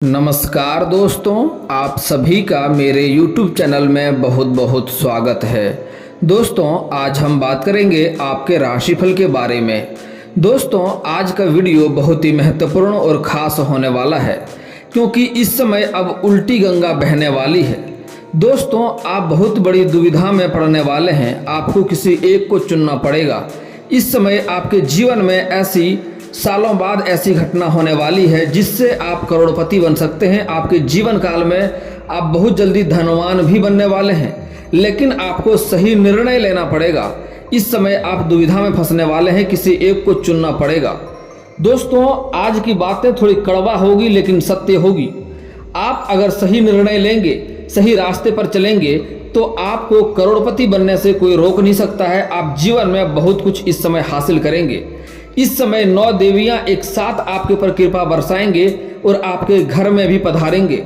नमस्कार दोस्तों, आप सभी का मेरे YouTube चैनल में बहुत बहुत स्वागत है। दोस्तों, आज हम बात करेंगे आपके राशिफल के बारे में। दोस्तों, आज का वीडियो बहुत ही महत्वपूर्ण और ख़ास होने वाला है क्योंकि इस समय अब उल्टी गंगा बहने वाली है। दोस्तों, आप बहुत बड़ी दुविधा में पड़ने वाले हैं। आपको किसी एक को चुनना पड़ेगा। इस समय आपके जीवन में ऐसी सालों बाद ऐसी घटना होने वाली है जिससे आप करोड़पति बन सकते हैं। आपके जीवन काल में आप बहुत जल्दी धनवान भी बनने वाले हैं, लेकिन आपको सही निर्णय लेना पड़ेगा। इस समय आप दुविधा में फंसने वाले हैं, किसी एक को चुनना पड़ेगा। दोस्तों, आज की बातें थोड़ी कड़वा होगी लेकिन सत्य होगी। आप अगर सही निर्णय लेंगे, सही रास्ते पर चलेंगे तो आपको करोड़पति बनने से कोई रोक नहीं सकता है। आप जीवन में बहुत कुछ इस समय हासिल करेंगे। इस समय 9 देवियां एक साथ आपके ऊपर कृपा बरसाएंगे और आपके घर में भी पधारेंगे।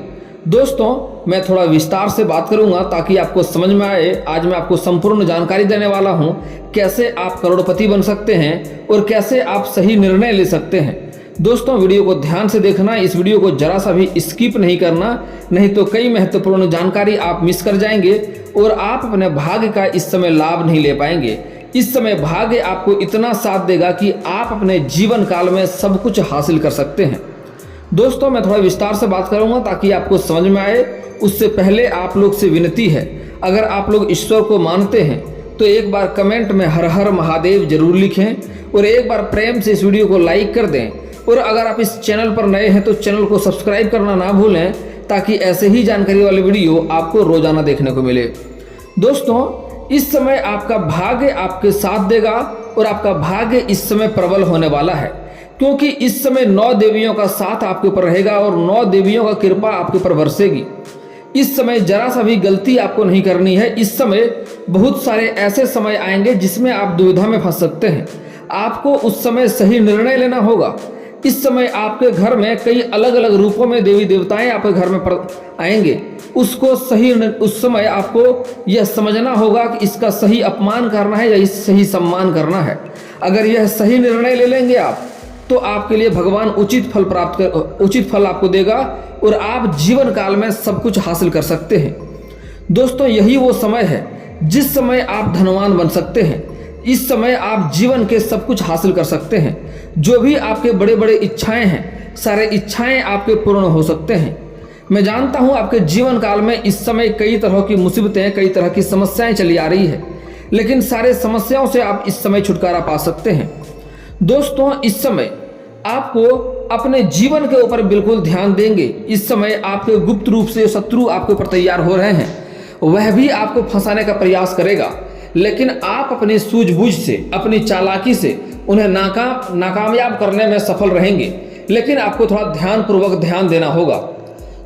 दोस्तों, मैं थोड़ा विस्तार से बात करूंगा ताकि आपको समझ में आए। आज मैं आपको संपूर्ण जानकारी देने वाला हूं, कैसे आप करोड़पति बन सकते हैं और कैसे आप सही निर्णय ले सकते हैं। दोस्तों, वीडियो को ध्यान से देखना, इस वीडियो को जरा सा भी स्किप नहीं करना, नहीं तो कई महत्वपूर्ण जानकारी आप मिस कर जाएंगे और आप अपने भाग्य का इस समय लाभ नहीं ले पाएंगे। इस समय भाग्य आपको इतना साथ देगा कि आप अपने जीवन काल में सब कुछ हासिल कर सकते हैं। दोस्तों, मैं थोड़ा विस्तार से बात करूंगा ताकि आपको समझ में आए। उससे पहले आप लोग से विनती है, अगर आप लोग ईश्वर को मानते हैं तो एक बार कमेंट में हर हर महादेव जरूर लिखें और एक बार प्रेम से इस वीडियो को लाइक कर दें। और अगर आप इस चैनल पर नए हैं तो चैनल को सब्सक्राइब करना ना भूलें ताकि ऐसे ही जानकारी वाले वीडियो आपको रोजाना देखने को मिले। दोस्तों, इस समय आपका भाग्य आपके साथ देगा और आपका भाग्य इस समय प्रबल होने वाला है क्योंकि इस समय 9 देवियों का साथ आपके ऊपर रहेगा और 9 देवियों का कृपा आपके ऊपर बरसेगी। इस समय जरा सा भी गलती आपको नहीं करनी है। इस समय बहुत सारे ऐसे समय आएंगे जिसमें आप दुविधा में फंस सकते हैं। आपको उस समय सही निर्णय लेना होगा। इस समय आपके घर में कई अलग अलग रूपों में देवी देवताएं आपके घर में आएंगे। उस समय आपको यह समझना होगा कि इसका सही अपमान करना है या इस सही सम्मान करना है। अगर यह सही निर्णय ले लेंगे आप तो आपके लिए भगवान उचित फल आपको देगा और आप जीवन काल में सब कुछ हासिल कर सकते हैं। दोस्तों, यही वो समय है जिस समय आप धनवान बन सकते हैं। इस समय आप जीवन के सब कुछ हासिल कर सकते हैं। जो भी आपके बड़े बड़े इच्छाएं हैं, सारे इच्छाएं आपके पूर्ण हो सकते हैं। मैं जानता हूं आपके जीवन काल में इस समय कई तरह की मुसीबतें, कई तरह की समस्याएं चली आ रही है, लेकिन सारे समस्याओं से आप इस समय छुटकारा पा सकते हैं। दोस्तों, इस समय आपको अपने जीवन के ऊपर बिल्कुल ध्यान देंगे। इस समय आपके गुप्त रूप से शत्रु आपके ऊपर तैयार हो रहे हैं। वह भी आपको फंसाने का प्रयास करेगा, लेकिन आप अपनी सूझबूझ से, अपनी चालाकी से उन्हें नाकामयाब करने में सफल रहेंगे। लेकिन आपको थोड़ा ध्यानपूर्वक ध्यान देना होगा।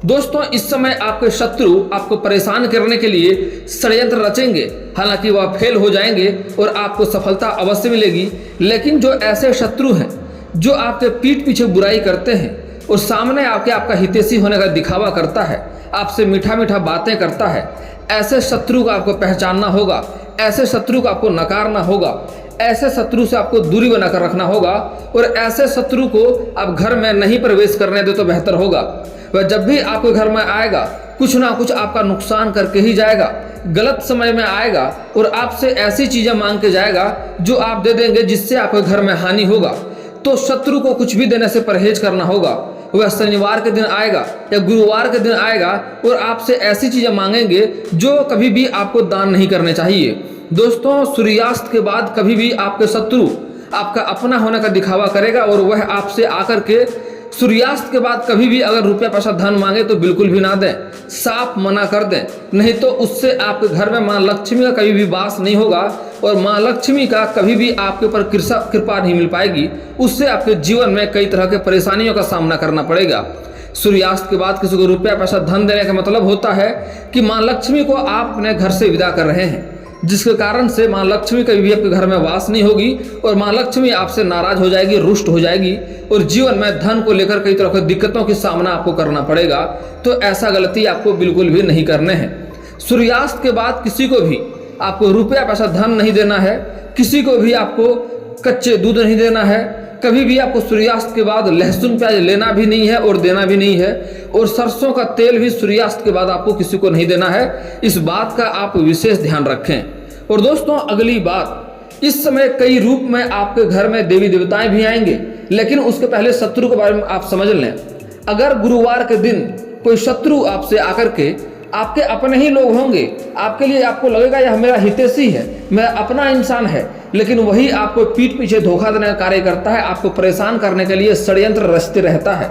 दोस्तों, इस समय आपके शत्रु आपको परेशान करने के लिए षड्यंत्र रचेंगे। हालांकि वह फेल हो जाएंगे और आपको सफलता अवश्य मिलेगी। लेकिन जो ऐसे शत्रु हैं जो आपके पीठ पीछे बुराई करते हैं और सामने आके आपका हितैषी होने का दिखावा करता है, आपसे मीठा मीठा बातें करता है, ऐसे शत्रु को आपको पहचानना होगा। ऐसे शत्रु को आपको नकारना होगा। ऐसे शत्रु से आपको दूरी बनाकर रखना होगा और ऐसे शत्रु को आप घर में नहीं प्रवेश करने दे तो बेहतर होगा। वह जब भी आपके घर में आएगा कुछ ना कुछ आपका नुकसान करके ही जाएगा। गलत समय में आएगा और आपसे ऐसी चीजें मांग के जाएगा जो आप दे देंगे जिससे आपके घर में हानि होगा। तो शत्रु को कुछ भी देने से परहेज करना होगा। वह शनिवार के दिन आएगा या गुरुवार के दिन आएगा और आपसे ऐसी चीजें मांगेंगे जो कभी भी आपको दान नहीं करने चाहिए। दोस्तों, सूर्यास्त के बाद कभी भी आपके शत्रु आपका अपना होने का दिखावा करेगा और वह आपसे आकर के सूर्यास्त के बाद कभी भी अगर रुपया पैसा धन मांगे तो बिल्कुल भी ना दें, साफ मना कर दें। नहीं तो उससे आपके घर में माँ लक्ष्मी का कभी भी वास नहीं होगा और माँ लक्ष्मी का कभी भी आपके ऊपर कृपा नहीं मिल पाएगी। उससे आपके जीवन में कई तरह के परेशानियों का सामना करना पड़ेगा। सूर्यास्त के बाद किसी को रुपया पैसा धन देने का मतलब होता है कि माँ लक्ष्मी को आप अपने घर से विदा कर रहे हैं, जिसके कारण से माँ लक्ष्मी कभी भी आपके घर में वास नहीं होगी और माँ लक्ष्मी आपसे नाराज हो जाएगी, रुष्ट हो जाएगी और जीवन में धन को लेकर कई तरह की दिक्कतों की सामना आपको करना पड़ेगा। तो ऐसा गलती आपको बिल्कुल भी नहीं करने हैं। सूर्यास्त के बाद किसी को भी आपको रुपया पैसा धन नहीं देना है। किसी को भी आपको कच्चे दूध नहीं देना है, कभी भी आपको सूर्यास्त के बाद लहसुन प्याज लेना भी नहीं है और देना भी नहीं है, और सरसों का तेल भी सूर्यास्त के बाद आपको किसी को नहीं देना है। इस बात का आप विशेष ध्यान रखें। और दोस्तों अगली बात, इस समय कई रूप में आपके घर में देवी देवताएं भी आएंगे, लेकिन उसके पहले शत्रु के बारे में आप समझ लें। अगर गुरुवार के दिन कोई शत्रु आपसे आकर के, आपके अपने ही लोग होंगे, आपके लिए आपको लगेगा यह मेरा हितैषी है, मेरा अपना इंसान है, लेकिन वही आपको पीठ पीछे धोखा देने का कार्य करता है, आपको परेशान करने के लिए षड्यंत्र रचते रहता है,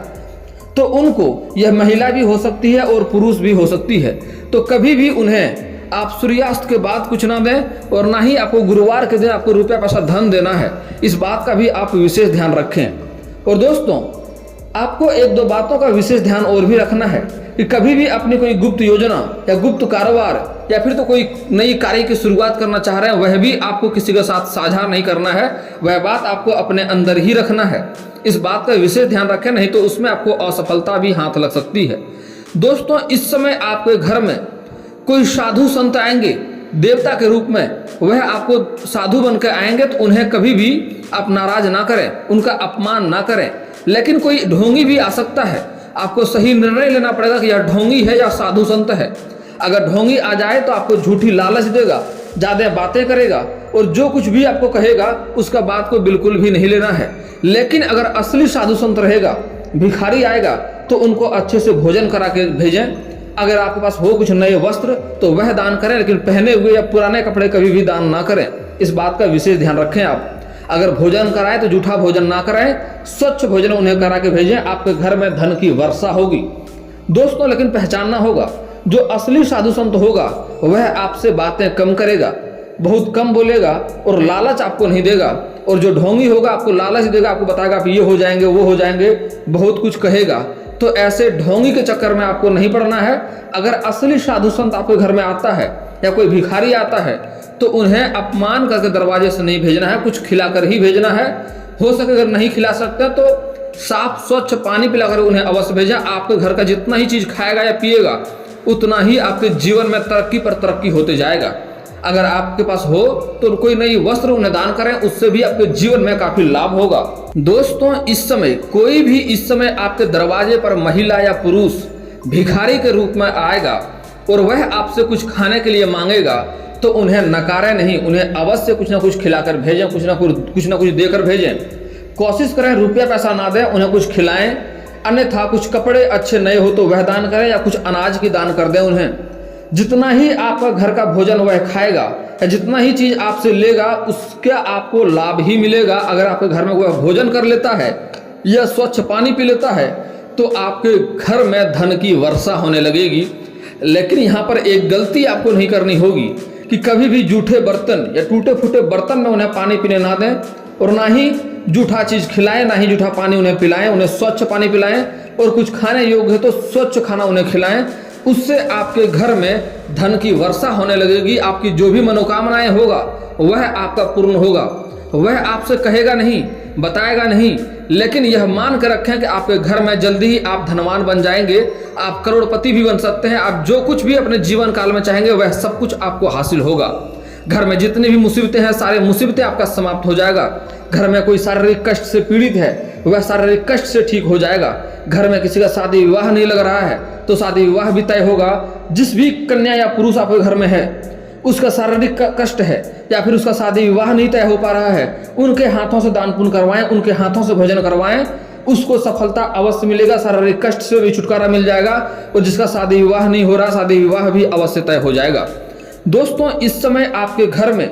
तो उनको, यह महिला भी हो सकती है और पुरुष भी हो सकती है, तो कभी भी उन्हें आप सूर्यास्त के बाद कुछ ना दें, और ना ही आपको गुरुवार के दिन आपको रुपया पैसा धन देना है। इस बात का भी आप विशेष ध्यान रखें। और दोस्तों आपको एक दो बातों का विशेष ध्यान और भी रखना है कि कभी भी अपनी कोई गुप्त योजना या गुप्त कारोबार या फिर तो कोई नई कार्य की शुरुआत करना चाह रहे हैं, वह भी आपको किसी के साथ साझा नहीं करना है, वह बात आपको अपने अंदर ही रखना है। इस बात का विशेष ध्यान रखें, नहीं तो उसमें आपको असफलता भी हाथ लग सकती है। दोस्तों इस समय आपके घर में कोई साधु संत आएंगे देवता के रूप में, वह आपको साधु बनकर आएंगे, तो उन्हें कभी भी आप नाराज ना करें, उनका अपमान ना करें। लेकिन कोई ढोंगी भी आ सकता है, आपको सही निर्णय लेना पड़ेगा कि यह ढोंगी है या साधु संत है। अगर ढोंगी आ जाए तो आपको झूठी लालच देगा, ज़्यादा बातें करेगा, और जो कुछ भी आपको कहेगा उसका बात को बिल्कुल भी नहीं लेना है। लेकिन अगर असली साधु संत रहेगा, भिखारी आएगा, तो उनको अच्छे से भोजन करा के भेजें। अगर आपके पास हो कुछ नए वस्त्र तो वह दान करें, लेकिन पहने हुए या पुराने कपड़े कभी भी दान ना करें। इस बात का विशेष ध्यान रखें। आप अगर भोजन कराएं तो जूठा भोजन ना कराएं, स्वच्छ भोजन उन्हें करा के भेजें, आपके घर में धन की वर्षा होगी। दोस्तों लेकिन पहचानना होगा, जो असली साधु संत होगा वह आपसे बातें कम करेगा, बहुत कम बोलेगा और लालच आपको नहीं देगा। और जो ढोंगी होगा आपको लालच देगा, आपको बताएगा आप ये हो जाएंगे, वो हो जाएंगे, बहुत कुछ कहेगा। तो ऐसे ढोंगी के चक्कर में आपको नहीं पड़ना है। अगर असली साधु संत आपके घर में आता है या कोई भिखारी आता है तो उन्हें अपमान करके दरवाजे से नहीं भेजना है, कुछ खिलाकर ही भेजना है। हो सके अगर नहीं खिला सकते तो साफ स्वच्छ पानी पिलाकर उन्हें अवश्य भेजें। आपके घर का जितना ही चीज खाएगा या पिएगा उतना ही आपके जीवन में तरक्की पर तरक्की होते जाएगा। अगर आपके पास हो तो कोई नई वस्त्र उन्हें दान करें, उससे भी आपके जीवन में काफी लाभ होगा। दोस्तों इस समय कोई भी इस समय आपके दरवाजे पर महिला या पुरुष भिखारी के रूप में आएगा और वह आपसे कुछ खाने के लिए मांगेगा तो उन्हें नकारें नहीं, उन्हें अवश्य कुछ ना कुछ खिलाकर भेजें, कुछ ना कुछ देकर भेजें। कोशिश करें रुपया पैसा ना दें, उन्हें कुछ खिलाएं, अन्यथा कुछ कपड़े अच्छे नए हो तो वह दान करें या कुछ अनाज की दान कर दें उन्हें। जितना ही आपका घर का भोजन वह खाएगा या जितना ही चीज आपसे लेगा उसका आपको लाभ ही मिलेगा। अगर आपके घर में वह भोजन कर लेता है या स्वच्छ पानी पी लेता है तो आपके घर में धन की वर्षा होने लगेगी। लेकिन यहाँ पर एक गलती आपको नहीं करनी होगी कि कभी भी जूठे बर्तन या टूटे फूटे बर्तन में उन्हें पानी पीने ना दें, और ना ही जूठा चीज खिलाएं, ना ही जूठा पानी उन्हें पिलाएं। उन्हें स्वच्छ पानी पिलाएं और कुछ खाने योग्य है तो स्वच्छ खाना उन्हें खिलाएं। उससे आपके घर में धन की वर्षा होने लगेगी। आपकी जो भी मनोकामनाएं होगा वह आपका पूर्ण होगा। वह आपसे कहेगा नहीं, बताएगा नहीं, लेकिन यह मान कर रखें कि आपके घर में जल्दी ही आप धनवान बन जाएंगे, आप करोड़पति भी बन सकते हैं। आप जो कुछ भी अपने जीवन काल में चाहेंगे वह सब कुछ आपको हासिल होगा। घर में जितनी भी मुसीबतें हैं सारे मुसीबतें आपका समाप्त हो जाएगा। घर में कोई शारीरिक कष्ट से पीड़ित है वह शारीरिक कष्ट से ठीक हो जाएगा। घर में किसी का शादी विवाह नहीं लग रहा है तो शादी विवाह भी तय होगा। जिस भी कन्या या पुरुष आपके घर में है उसका शारीरिक कष्ट है या फिर उसका शादी विवाह नहीं तय हो पा रहा है, उनके हाथों से दान पुण्य करवाएं, उनके हाथों से भोजन करवाएं, उसको सफलता अवश्य मिलेगा, शारीरिक कष्ट से भी छुटकारा मिल जाएगा। और जिसका शादी विवाह नहीं हो रहा शादी विवाह भी अवश्य तय हो जाएगा। दोस्तों इस समय आपके घर में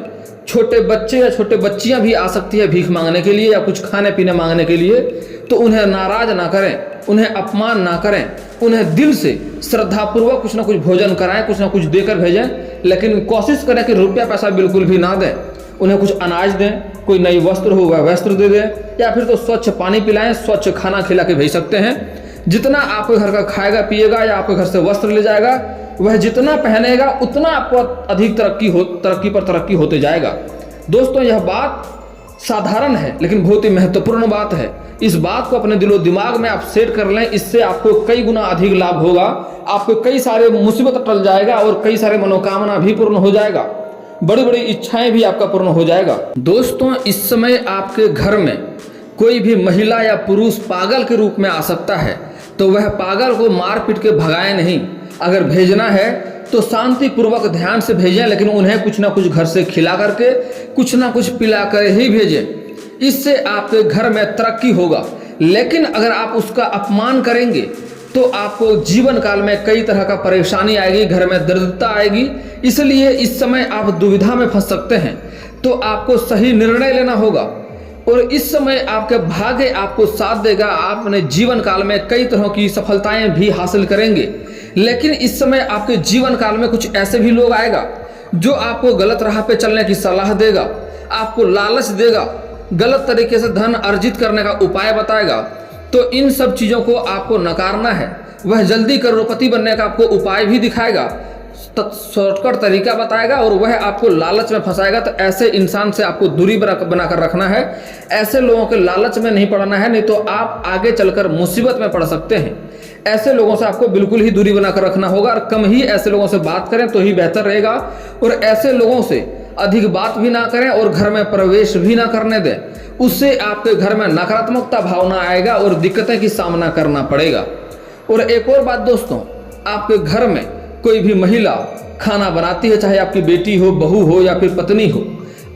छोटे बच्चे या छोटे बच्चियां भी आ सकती है भीख मांगने के लिए या कुछ खाने पीने मांगने के लिए, तो उन्हें नाराज ना करें, उन्हें अपमान ना करें, उन्हें दिल से श्रद्धापूर्वक कुछ ना कुछ भोजन कराएं, कुछ ना कुछ देकर भेजें। लेकिन कोशिश करें कि रुपया पैसा बिल्कुल भी ना दें। उन्हें कुछ अनाज दें, कोई नई वस्त्र हो वह वस्त्र दे दें, या फिर तो स्वच्छ पानी पिलाएं, स्वच्छ खाना खिला के भेज सकते हैं। जितना आपके घर का खाएगा पिएगा या आपके घर से वस्त्र ले जाएगा वह जितना पहनेगा उतना आपको अधिक तरक्की पर तरक्की होते जाएगा। दोस्तों यह बात साधारण है लेकिन बहुत ही महत्वपूर्ण बात है। इस बात को अपने दिलो दिमाग में आप सेट कर लें, इससे आपको कई गुना अधिक लाभ होगा। आपको कई सारे मुसीबत टल जाएगा और कई सारे मनोकामना भी पूर्ण हो जाएगा। बड़ी बड़ी इच्छाएं भी आपका पूर्ण हो जाएगा। दोस्तों, इस समय आपके घर में कोई भी महिला या पुरुष पागल के रूप में आ सकता है, तो वह पागल को मार पीट के भगाए नहीं। अगर भेजना है तो शांति पूर्वक ध्यान से भेजें, लेकिन उन्हें कुछ ना कुछ घर से खिला करके, कुछ ना कुछ पिला कर ही भेजें। इससे आपके घर में तरक्की होगा। लेकिन अगर आप उसका अपमान करेंगे तो आपको जीवन काल में कई तरह का परेशानी आएगी, घर में दरिद्रता आएगी। इसलिए इस समय आप दुविधा में फंस सकते हैं, तो आपको सही निर्णय लेना होगा। और इस समय आपके भाग्य आपको साथ देगा। आप अपने जीवन काल में कई तरह की सफलताएं भी हासिल करेंगे। लेकिन इस समय आपके जीवन काल में कुछ ऐसे भी लोग आएगा जो आपको गलत राह पे चलने की सलाह देगा, आपको लालच देगा, गलत तरीके से धन अर्जित करने का उपाय बताएगा। तो इन सब चीज़ों को आपको नकारना है। वह जल्दी करोड़पति बनने का आपको उपाय भी दिखाएगा, शॉर्टकट तरीका बताएगा, और वह आपको लालच में फंसाएगा। तो ऐसे इंसान से आपको दूरी बनाकर रखना है। ऐसे लोगों के लालच में नहीं पड़ना है, नहीं तो आप आगे चलकर मुसीबत में पड़ सकते हैं। ऐसे लोगों से आपको बिल्कुल ही दूरी बनाकर रखना होगा, और कम ही ऐसे लोगों से बात करें तो ही बेहतर रहेगा। और ऐसे लोगों से अधिक बात भी ना करें और घर में प्रवेश भी ना करने दें। उससे आपके घर में नकारात्मकता भावना आएगा और दिक्कतें की सामना करना पड़ेगा। और एक और बात दोस्तों, आपके घर में कोई भी महिला खाना बनाती है, चाहे आपकी बेटी हो, बहू हो या फिर पत्नी हो,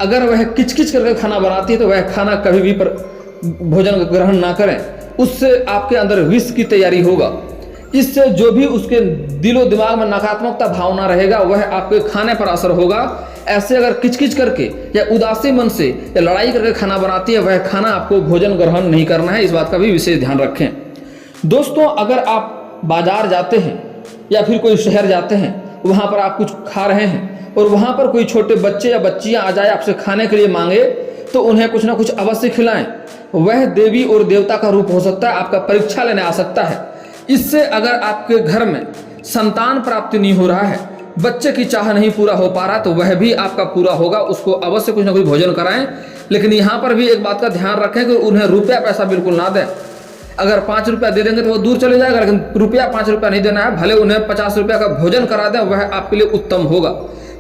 अगर वह किचकिच करके खाना बनाती है तो वह खाना कभी भी भोजन ग्रहण ना करें। उससे आपके अंदर विष की तैयारी होगा। इससे जो भी उसके दिलो दिमाग में नकारात्मकता भावना रहेगा वह आपके खाने पर असर होगा। ऐसे अगर किचकिच करके या उदासी मन से या लड़ाई करके खाना बनाती है, वह खाना आपको भोजन ग्रहण नहीं करना है। इस बात का भी विशेष ध्यान रखें। दोस्तों, अगर आप बाजार जाते हैं या फिर कोई शहर जाते हैं, वहाँ पर आप कुछ खा रहे हैं और वहाँ पर कोई छोटे बच्चे या बच्चियाँ आ जाए आपसे खाने के लिए मांगे, तो उन्हें कुछ ना कुछ अवश्य खिलाएं। वह देवी और देवता का रूप हो सकता है, आपका परीक्षा लेने आ सकता है। इससे अगर आपके घर में संतान प्राप्ति नहीं हो रहा है, बच्चे की चाह नहीं पूरा हो पा रहा, तो वह भी आपका पूरा होगा। उसको अवश्य कुछ ना कुछ भोजन कराएं। लेकिन यहाँ पर भी एक बात का ध्यान रखें कि उन्हें रुपया पैसा बिल्कुल ना दें। अगर 5 रुपया दे देंगे तो वो दूर चले जाएगा, लेकिन रुपया 5 रुपया नहीं देना है। भले उन्हें 50 रुपया का भोजन करा दें, वह आपके लिए उत्तम होगा।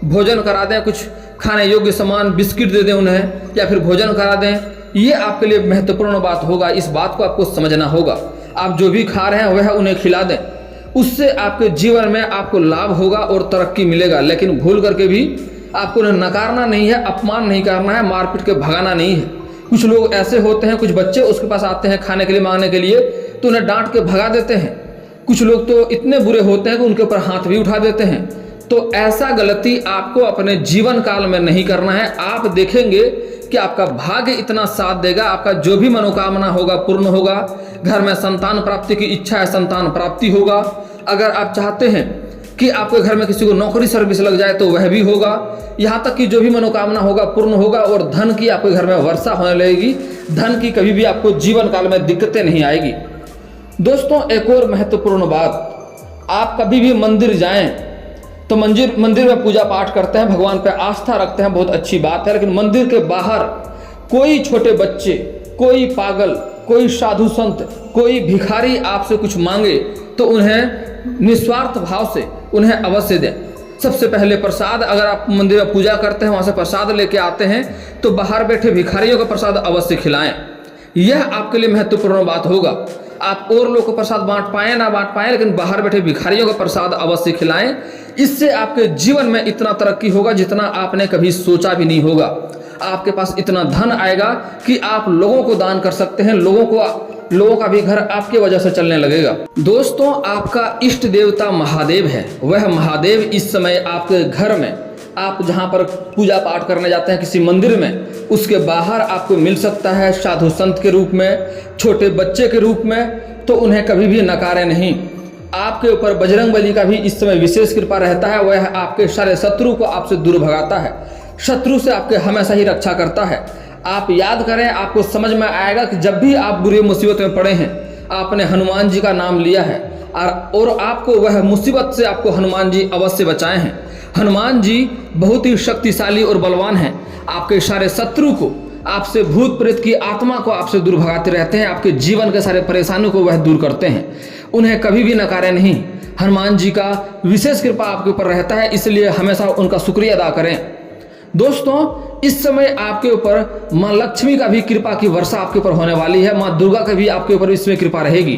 भोजन करा दें, कुछ खाने योग्य सामान बिस्किट दे दें उन्हें, या फिर भोजन करा दें। ये आपके लिए महत्वपूर्ण बात होगा। इस बात को आपको समझना होगा। आप जो भी खा रहे हैं वह उन्हें खिला दें। उससे आपके जीवन में आपको लाभ होगा और तरक्की मिलेगा। लेकिन भूल करके भी आपको उन्हें नकारना नहीं है, अपमान नहीं करना है, मारपीट के भगाना नहीं है। कुछ लोग ऐसे होते हैं, कुछ बच्चे उसके पास आते हैं खाने के लिए मांगने के लिए, तो उन्हें डांट के भगा देते हैं। कुछ लोग तो इतने बुरे होते हैं कि उनके ऊपर हाथ भी उठा देते हैं। तो ऐसा गलती आपको अपने जीवन काल में नहीं करना है। आप देखेंगे कि आपका भाग्य इतना साथ देगा, आपका जो भी मनोकामना होगा पूर्ण होगा। घर में संतान प्राप्ति की इच्छा है, संतान प्राप्ति होगा। अगर आप चाहते हैं कि आपके घर में किसी को नौकरी सर्विस लग जाए तो वह भी होगा। यहाँ तक कि जो भी मनोकामना होगा पूर्ण होगा, और धन की आपके घर में वर्षा होने लगेगी। धन की कभी भी आपको जीवन काल में दिक्कतें नहीं आएगी। दोस्तों, एक और महत्वपूर्ण बात, आप कभी भी मंदिर जाएं तो मंदिर में पूजा पाठ करते हैं, भगवान पे आस्था रखते हैं, बहुत अच्छी बात है। लेकिन मंदिर के बाहर कोई छोटे बच्चे, कोई पागल, कोई साधु संत, कोई भिखारी आपसे कुछ मांगे तो उन्हें निस्वार्थ भाव से उन्हें अवश्य दें। सबसे पहले प्रसाद, अगर आप मंदिर में पूजा करते हैं, वहाँ से प्रसाद लेके आते हैं, तो बाहर बैठे भिखारियों का प्रसाद अवश्य खिलाएं। यह आपके लिए महत्वपूर्ण बात होगा। आप और लोगों को प्रसाद बांट पाएं ना बांट पाएं, लेकिन बाहर बैठे भिखारियों का प्रसाद अवश्य खिलाएं। इससे आपके जीवन में इतना तरक्की होगा जितना आपने कभी सोचा भी नहीं होगा। आपके पास इतना धन आएगा कि आप लोगों को दान कर सकते हैं। लोगों का भी घर आपके वजह से चलने लगेगा। दोस्तों, आपका इष्ट देवता महादेव है। वह महादेव इस समय आपके घर में, आप जहाँ पर पूजा पाठ करने जाते हैं किसी मंदिर में, उसके बाहर आपको मिल सकता है, साधु संत के रूप में, छोटे बच्चे के रूप में। तो उन्हें कभी भी नकारे नहीं। आपके ऊपर बजरंग बली का भी इस समय विशेष कृपा रहता है। वह आपके सारे शत्रु को आपसे दूर भगाता है, शत्रु से आपके हमेशा ही रक्षा करता है। आप याद करें, आपको समझ में आएगा कि जब भी आप बुरी मुसीबत में पड़े हैं, आपने हनुमान जी का नाम लिया है, और आपको वह मुसीबत से आपको हनुमान जी अवश्य बचाए हैं। हनुमान जी बहुत ही शक्तिशाली और बलवान हैं। आपके सारे शत्रु को, आपसे भूत प्रेत की आत्मा को आपसे दूर भगाते रहते हैं। आपके जीवन के सारे परेशानियों को वह दूर करते हैं। उन्हें कभी भी नकारे नहीं। हनुमान जी का विशेष कृपा आपके ऊपर रहता है, इसलिए हमेशा उनका शुक्रिया अदा करें। दोस्तों इस समय आपके ऊपर माँ लक्ष्मी का भी कृपा की वर्षा आपके ऊपर होने वाली है, माँ दुर्गा का भी आपके ऊपर इसमें कृपा रहेगी।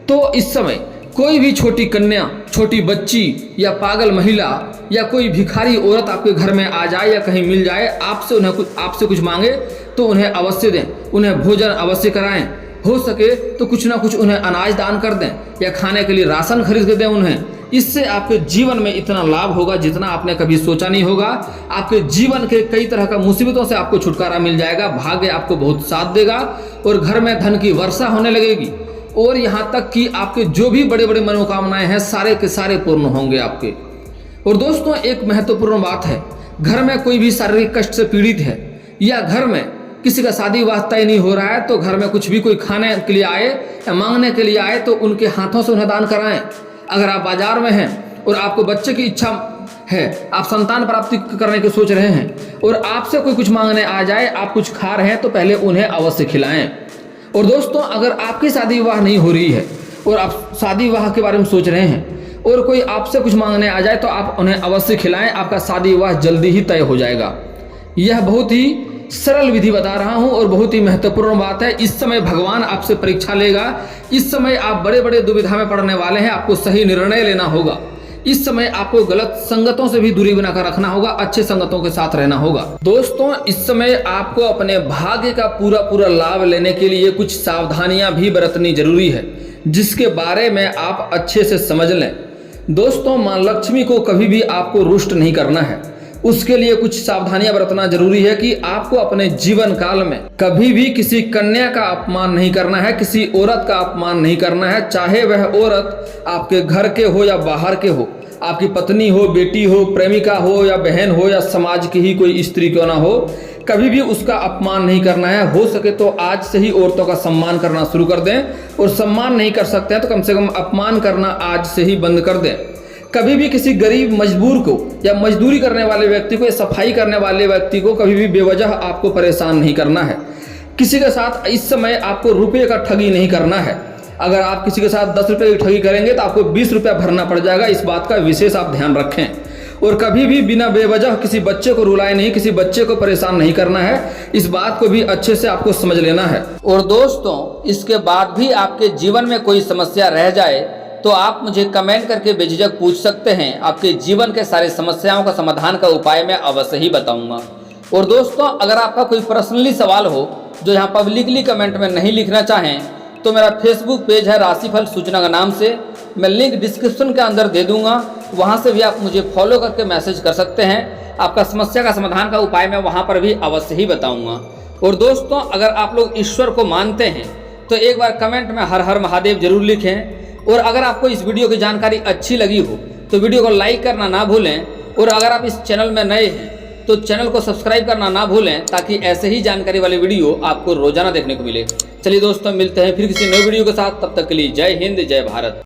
तो इस समय कोई भी छोटी कन्या, छोटी बच्ची या पागल महिला या कोई भिखारी औरत आपके घर में आ जाए या कहीं मिल जाए, आपसे कुछ मांगे तो उन्हें अवश्य दें, उन्हें भोजन अवश्य कराएं, हो सके तो कुछ ना कुछ उन्हें अनाज दान कर दें या खाने के लिए राशन खरीद के दें उन्हें। इससे आपके जीवन में इतना लाभ होगा जितना आपने कभी सोचा नहीं होगा। आपके जीवन के कई तरह का मुसीबतों से आपको छुटकारा मिल जाएगा, भाग्य आपको बहुत साथ देगा और घर में धन की वर्षा होने लगेगी। और यहाँ तक कि आपके जो भी बड़े बड़े मनोकामनाएं हैं सारे के सारे पूर्ण होंगे आपके। और दोस्तों एक महत्वपूर्ण बात है, घर में कोई भी शारीरिक कष्ट से पीड़ित है या घर में किसी का शादी विवाह तय नहीं हो रहा है, तो घर में कुछ भी कोई खाने के लिए आए या मांगने के लिए आए तो उनके हाथों से उन्हें दान कराएं। अगर आप बाजार में हैं और आपको बच्चे की इच्छा है, आप संतान प्राप्ति करने की सोच रहे हैं और आपसे कोई कुछ मांगने आ जाए, आप कुछ खा रहे हैं तो पहले उन्हें अवश्य खिलाएं। और दोस्तों अगर आपकी शादी विवाह नहीं हो रही है और आप शादी विवाह के बारे में सोच रहे हैं और कोई आपसे कुछ मांगने आ जाए तो आप उन्हें अवश्य खिलाएं, आपका शादी विवाह जल्दी ही तय हो जाएगा। यह बहुत ही सरल विधि बता रहा हूं और बहुत ही महत्वपूर्ण बात है। इस समय भगवान आपसे परीक्षा लेगा, इस समय आप बड़े बड़े दुविधा में पड़ने वाले हैं, आपको सही निर्णय लेना होगा। इस समय आपको गलत संगतों से भी दूरी बनाकर रखना होगा, अच्छे संगतों के साथ रहना होगा। दोस्तों इस समय आपको अपने भाग्य का पूरा लाभ लेने के लिए कुछ सावधानियां भी बरतनी जरूरी है, जिसके बारे में आप अच्छे से समझ लें। दोस्तों मां लक्ष्मी को कभी भी आपको रुष्ट नहीं करना है, उसके लिए कुछ सावधानियां बरतना जरूरी है कि आपको अपने जीवन काल में कभी भी किसी कन्या का अपमान नहीं करना है, किसी औरत का अपमान नहीं करना है, चाहे वह औरत आपके घर के हो या बाहर के हो, आपकी पत्नी हो, बेटी हो, प्रेमिका हो या बहन हो या समाज की ही कोई स्त्री क्यों ना हो, कभी भी उसका अपमान नहीं करना है। हो सके तो आज से ही औरतों का सम्मान करना शुरू कर दें, और सम्मान नहीं कर सकते हैं तो कम से कम अपमान करना आज से ही बंद कर दें। कभी भी किसी गरीब मजबूर को या मजदूरी करने वाले व्यक्ति को या सफाई करने वाले व्यक्ति को कभी भी बेवजह आपको परेशान नहीं करना है। किसी के साथ इस समय आपको रुपये का ठगी नहीं करना है। अगर आप किसी के साथ 10 रुपये की ठगी करेंगे तो आपको 20 रुपया भरना पड़ जाएगा, इस बात का विशेष आप ध्यान रखें। और कभी भी बिना बेवजह किसी बच्चे को रुलाए नहीं, किसी बच्चे को परेशान नहीं करना है, इस बात को भी अच्छे से आपको समझ लेना है। और दोस्तों इसके बाद भी आपके जीवन में कोई समस्या रह जाए तो आप मुझे कमेंट करके बेझिझक पूछ सकते हैं, आपके जीवन के सारे समस्याओं का समाधान का उपाय मैं अवश्य ही बताऊंगा। और दोस्तों अगर आपका कोई पर्सनली सवाल हो जो यहाँ पब्लिकली कमेंट में नहीं लिखना चाहें तो मेरा फेसबुक पेज है राशिफल सूचना का नाम से, मैं लिंक डिस्क्रिप्शन के अंदर दे दूंगा, वहाँ से भी आप मुझे फॉलो करके मैसेज कर सकते हैं। आपका समस्या का समाधान का उपाय मैं वहाँ पर भी अवश्य ही बताऊँगा। और दोस्तों अगर आप लोग ईश्वर को मानते हैं तो एक बार कमेंट में हर हर महादेव जरूर लिखें। और अगर आपको इस वीडियो की जानकारी अच्छी लगी हो तो वीडियो को लाइक करना ना भूलें, और अगर आप इस चैनल में नए हैं तो चैनल को सब्सक्राइब करना ना भूलें, ताकि ऐसे ही जानकारी वाले वीडियो आपको रोजाना देखने को मिले। चलिए दोस्तों मिलते हैं फिर किसी नए वीडियो के साथ, तब तक के लिए जय हिंद जय भारत।